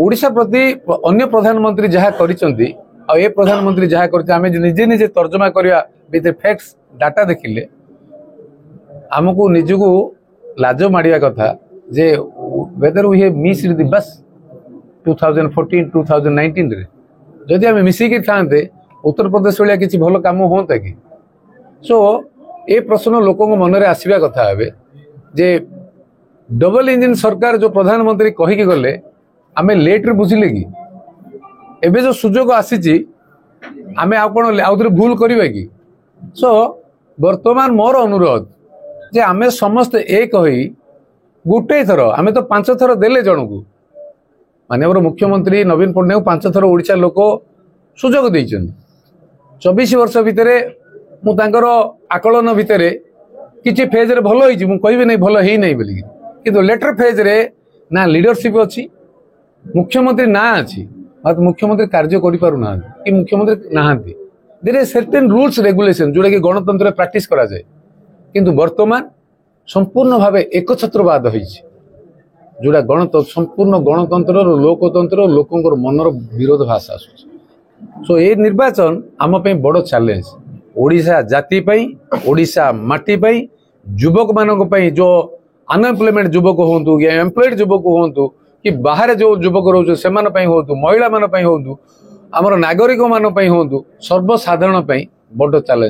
ओडिशा प्रति अन्य प्रधानमंत्री जहाँ करिसेंती आ ए प्रधानमंत्री जहाँ करते आमे निजे निजे तर्जमा करिया विथ फैक्ट्स डाटा देखिले आमको निजको लाज मारिया कथा जे whether we have missed the bus 2014 2019 रे जदि आमे मिसिकी थांते उत्तर प्रदेश वाला किसी भल काम होता कि सो ए प्रश्न लोकों मन में आसवा कथा हे जे डबल इंजिन सरकार जो प्रधानमंत्री कहीकि गले आमे लेट रे बुझिले कि एबे जो सुजोग आसी आमे आउथरे भूल करिबा कि सो वर्तमान मोर अनुरोध जे आमे समस्त एक होई गुटे थर आमे तो 5 थर देले जनकू माननीय मुख्यमंत्री नवीन पट्टनायक 5 थर ओडिशा लोक सुजोग देइछन 24 वर्ष भितरे मु तांकर आकलन भितरे किछि फेज रे भलो होइछि मु कहबे नै भलो हेइ नै बोली किंतु लेटर फेज रे ना लीडरशिप अछि मुख्यमंत्री ना अछि मत मुख्यमंत्री कार्य करि पारु ना कि मुख्यमंत्री नाहांती there is certain rules regulation जोडा कि गणतंत्र प्रैक्टिस करा जाय किंतु वर्तमान संपूर्ण भावे एकछत्रवाद होइछि जोडा गणतंत्र संपूर्ण गणतंत्र लोकतंत्र लोकंकर मनर विरोध भाषा आसुछि सो ए निर्वाचन आम पे बड़ चैलेंज ओडिशा जाति पई ओडिशा माटी पई युवक मानक पई जो अनएम्प्लॉयमेंट युवक होंतु या एम्प्लॉयड युवक होंतु कि बाहर जो युवक रोज से होंतु महिला मान होंतु आमर नागरिक मान होंतु सर्वसाधारण बड़ चैलेंज।